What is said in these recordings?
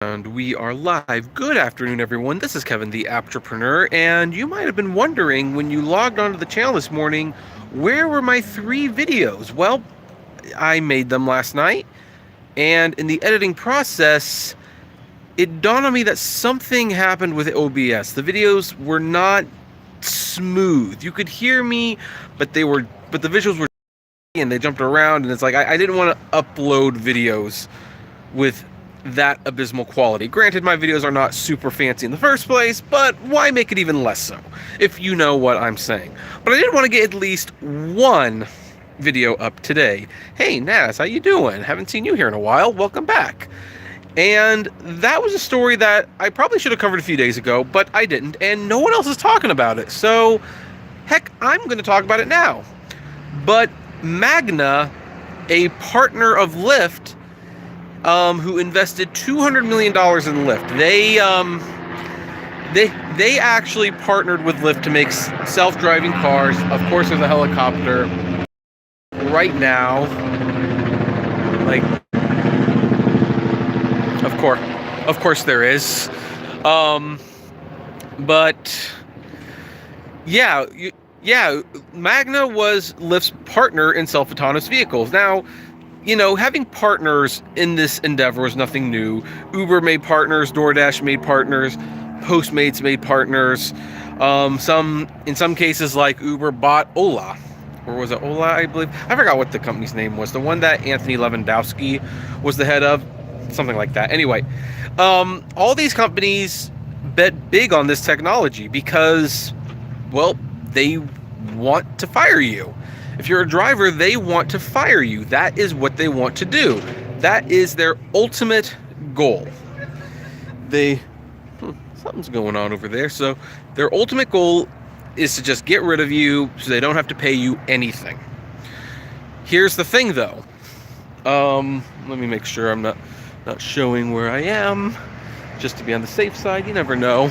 And we are live. Good afternoon, everyone. This is Kevin, the Apptrepreneur, and you might have been wondering when you logged onto the channel this morning, where were my 3 videos? Well, I made them last night, and in the editing process, it dawned on me that something happened with OBS. The videos were not smooth. You could hear me, but the visuals were and they jumped around, and it's like I didn't want to upload videos with that abysmal quality. Granted, my videos are not super fancy in the first place, but why make it even less so, if you know what I'm saying. But I did want to get at least one video up today. Hey, Naz, how you doing? Haven't seen you here in a while. Welcome back. And that was a story that I probably should have covered a few days ago, but I didn't, and no one else is talking about it. So, heck, I'm going to talk about it now. But Magna, a partner of Lyft, who invested $200 million in Lyft. They actually partnered with Lyft to make self-driving cars. Of course, there's a helicopter right now. Like, of course there is. But yeah, Magna was Lyft's partner in self-autonomous vehicles. Now, you know, having partners in this endeavor was nothing new. Uber made partners, DoorDash made partners, Postmates made partners. In some cases, like Uber bought Ola, or was it Ola? I believe. I forgot what the company's name was. The one that Anthony Lewandowski was the head of, something like that. Anyway, all these companies bet big on this technology because, well, they want to fire you. If you're a driver, they want to fire you. That is what they want to do. That is their ultimate goal. Something's going on over there. So their ultimate goal is to just get rid of you so they don't have to pay you anything. Here's the thing, though. Let me make sure I'm not showing where I am, just to be on the safe side. You never know.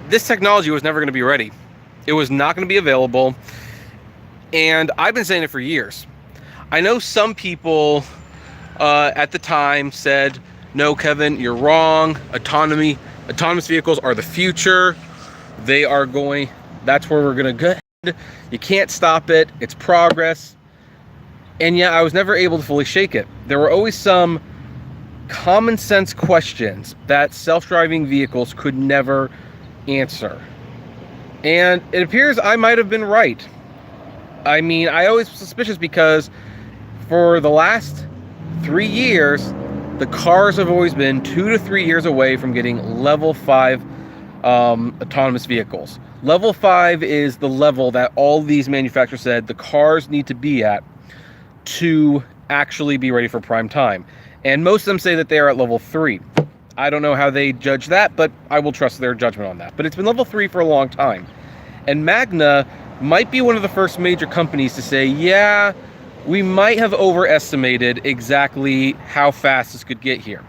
This technology was never going to be ready. It was not going to be available, and I've been saying it for years. I know some people at the time said, no, Kevin, you're wrong. Autonomous vehicles are the future. That's where we're going to go. You can't stop it. It's progress. And yeah, I was never able to fully shake it. There were always some common sense questions that self-driving vehicles could never answer. And it appears I might have been right. I mean, I always was suspicious because for the last 3 years, the cars have always been 2 to 3 years away from getting level 5 autonomous vehicles. Level 5 is the level that all these manufacturers said the cars need to be at to actually be ready for prime time. And most of them say that they are at level 3. I don't know how they judge that, but I will trust their judgment on that. But it's been level 3 for a long time. And Magna might be one of the first major companies to say, yeah, we might have overestimated exactly how fast this could get here.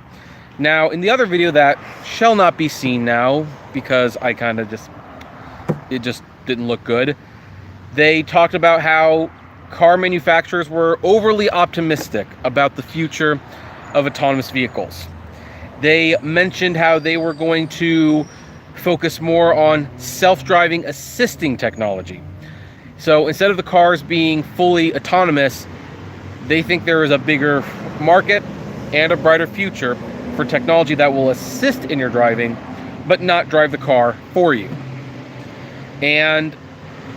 Now, in the other video that shall not be seen now, because I kind of it just didn't look good, they talked about how car manufacturers were overly optimistic about the future of autonomous vehicles. They mentioned how they were going to focus more on self-driving assisting technology. So instead of the cars being fully autonomous, they think there is a bigger market and a brighter future for technology that will assist in your driving, but not drive the car for you. And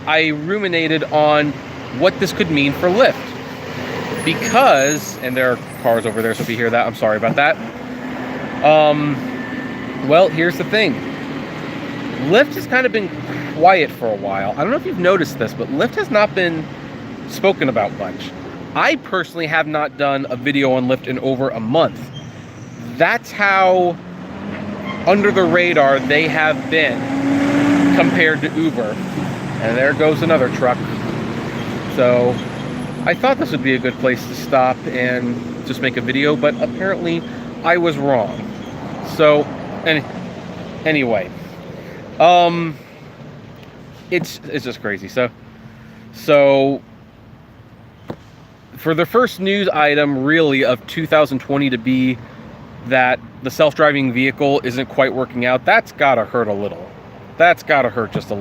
I ruminated on what this could mean for Lyft. Because, and there are cars over there, so if you hear that, I'm sorry about that. Well, here's the thing. Lyft has kind of been quiet for a while. I don't know if you've noticed this, but Lyft has not been spoken about much. I personally have not done a video on Lyft in over a month. That's how under the radar they have been compared to Uber. And there goes another truck. So I thought this would be a good place to stop and just make a video, but apparently I was wrong. So, anyway, it's just crazy. So for the first news item really of 2020 to be that the self-driving vehicle isn't quite working out, that's gotta hurt a little. That's gotta hurt just a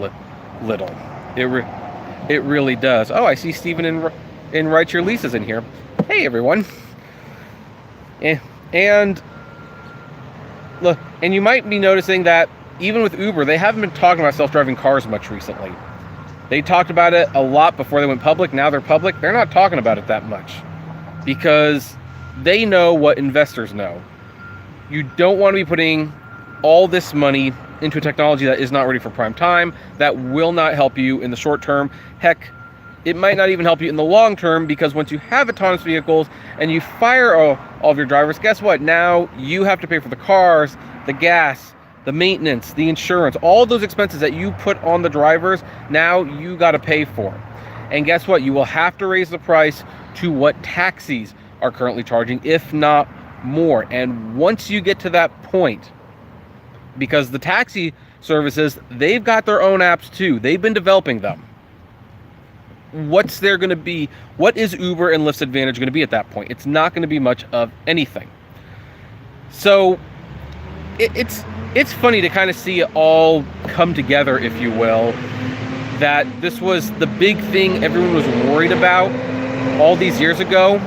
little. It really does. Oh, I see Stephen in Write Your Leases in here. Hey everyone. And look, and you might be noticing that even with Uber, they haven't been talking about self-driving cars much recently. They talked about it a lot before they went public. Now they're public. They're not talking about it that much because they know what investors know. You don't want to be putting all this money into a technology that is not ready for prime time, that will not help you in the short term. Heck, it might not even help you in the long term, because once you have autonomous vehicles and you fire all of your drivers, guess what? Now you have to pay for the cars, the gas, the maintenance, the insurance, all those expenses that you put on the drivers, now you got to pay for. And guess what? You will have to raise the price to what taxis are currently charging, if not more. And once you get to that point, because the taxi services, they've got their own apps too. They've been developing them. What's there going to be? What is Uber and Lyft's advantage going to be at that point? It's not going to be much of anything. So it's funny to kind of see it all come together, if you will, that this was the big thing everyone was worried about all these years ago,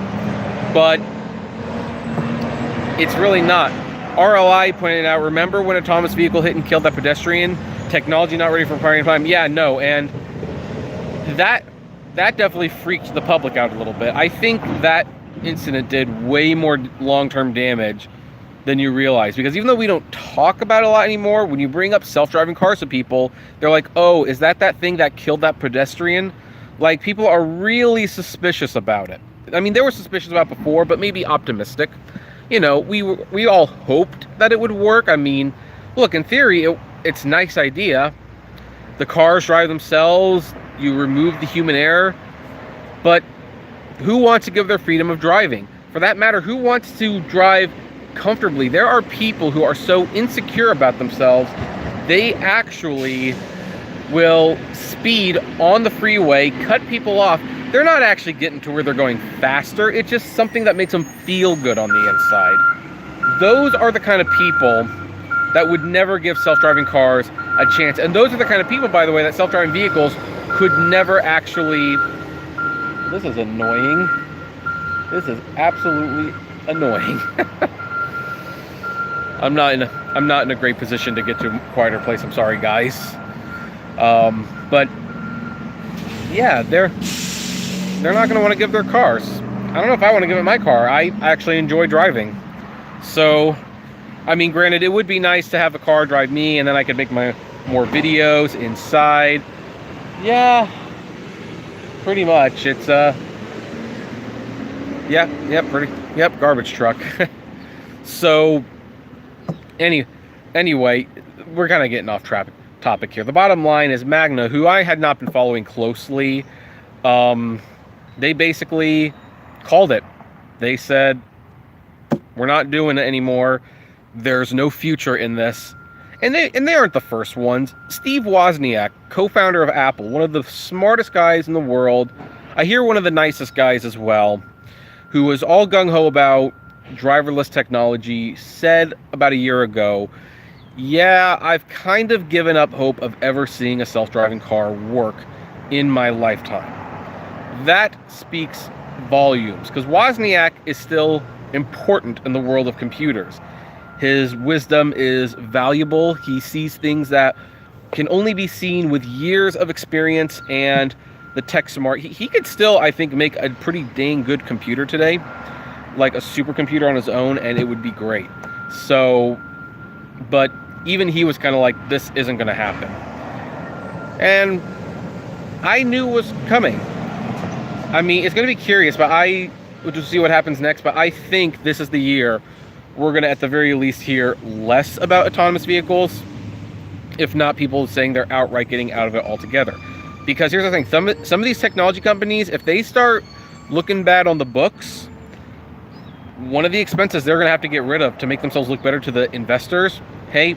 but it's really not. RLI pointed out, remember when a autonomous vehicle hit and killed that pedestrian? Technology not ready for prime time? Yeah, no, and that definitely freaked the public out a little bit. I think that incident did way more long-term damage than you realize, because even though we don't talk about it a lot anymore, when you bring up self-driving cars to people, they're like, oh, is that thing that killed that pedestrian? Like, people are really suspicious about it. I mean, they were suspicious about it before, but maybe optimistic. You know, we all hoped that it would work. I mean, look, in theory, it's a nice idea. The cars drive themselves, you remove the human error, but who wants to give their freedom of driving? For that matter, who wants to drive comfortably? There are people who are so insecure about themselves, they actually will speed on the freeway, cut people off. They're not actually getting to where they're going faster. It's just something that makes them feel good on the inside. Those are the kind of people that would never give self-driving cars a chance. And those are the kind of people, by the way, that self-driving vehicles could never actually... This is annoying. This is absolutely annoying. I'm not in a great position to get to a quieter place. I'm sorry, guys. But yeah, they're not going to want to give their cars. I don't know if I want to give it my car. I actually enjoy driving. So, I mean, granted, it would be nice to have a car drive me, and then I could make more videos inside. Yeah, pretty much. It's garbage truck. So, anyway, we're kind of getting off topic here. The bottom line is Magna, who I had not been following closely, they basically called it. They said, we're not doing it anymore. There's no future in this. And they aren't the first ones. Steve Wozniak, co-founder of Apple, one of the smartest guys in the world. I hear one of the nicest guys as well, who was all gung-ho about driverless technology, said about a year ago, yeah, I've kind of given up hope of ever seeing a self-driving car work in my lifetime. That speaks volumes, because Wozniak is still important in the world of computers. His wisdom is valuable. He sees things that can only be seen with years of experience and the tech smart. He could still, I think, make a pretty dang good computer today, like a supercomputer on his own, and it would be great. So, but even he was kind of like, this isn't going to happen. And I knew it was coming. I mean, it's going to be curious, but we'll just see what happens next. But I think this is the year we're going to, at the very least, hear less about autonomous vehicles, if not people saying they're outright getting out of it altogether. Because here's the thing, some of these technology companies, if they start looking bad on the books, one of the expenses they're going to have to get rid of to make themselves look better to the investors, hey,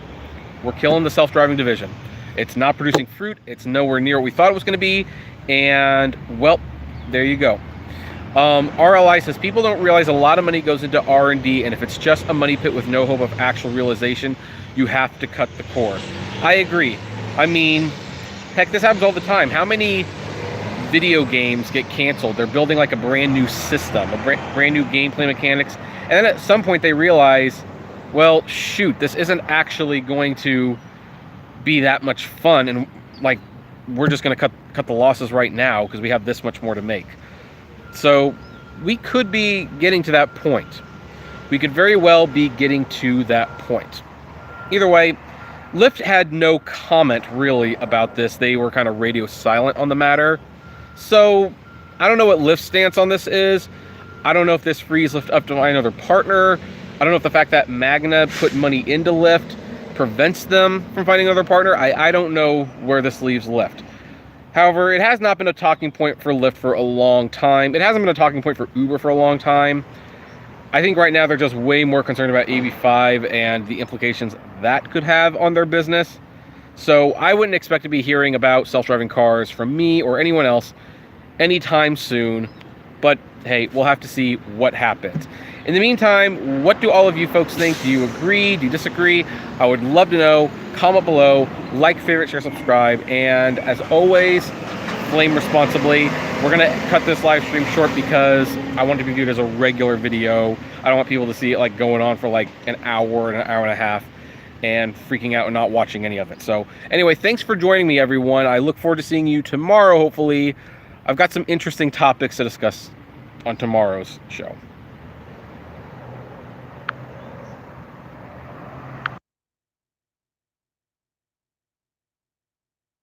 we're killing the self-driving division. It's not producing fruit. It's nowhere near what we thought it was going to be. And, well, there you go. RLI says people don't realize a lot of money goes into R&D, and if it's just a money pit with no hope of actual realization, you have to cut the cord. I agree. I mean, heck, this happens all the time. How many video games get canceled? They're building like a brand new system, a brand new gameplay mechanics, and then at some point they realize, well, shoot, this isn't actually going to be that much fun, and like, we're just going to cut the losses right now because we have this much more to make. So we could be getting to that point. We could very well be getting to that point. Either way, Lyft had no comment really about this. They were kind of radio silent on the matter. So I don't know what Lyft's stance on this is. I don't know if this frees Lyft up to find another partner. I don't know if the fact that Magna put money into Lyft prevents them from finding another partner. I don't know where this leaves Lyft. However, it has not been a talking point for Lyft for a long time. It hasn't been a talking point for Uber for a long time. I think right now they're just way more concerned about AB5 and the implications that could have on their business. So I wouldn't expect to be hearing about self-driving cars from me or anyone else anytime soon. But hey, we'll have to see what happens. In the meantime, what do all of you folks think? Do you agree? Do you disagree? I would love to know. Comment below, like, favorite, share, subscribe, and as always, flame responsibly. We're gonna cut this live stream short because I want it to be viewed as a regular video. I don't want people to see it like going on for like an hour and a half and freaking out and not watching any of it. So anyway, thanks for joining me, everyone. I look forward to seeing you tomorrow, hopefully. I've got some interesting topics to discuss on tomorrow's show.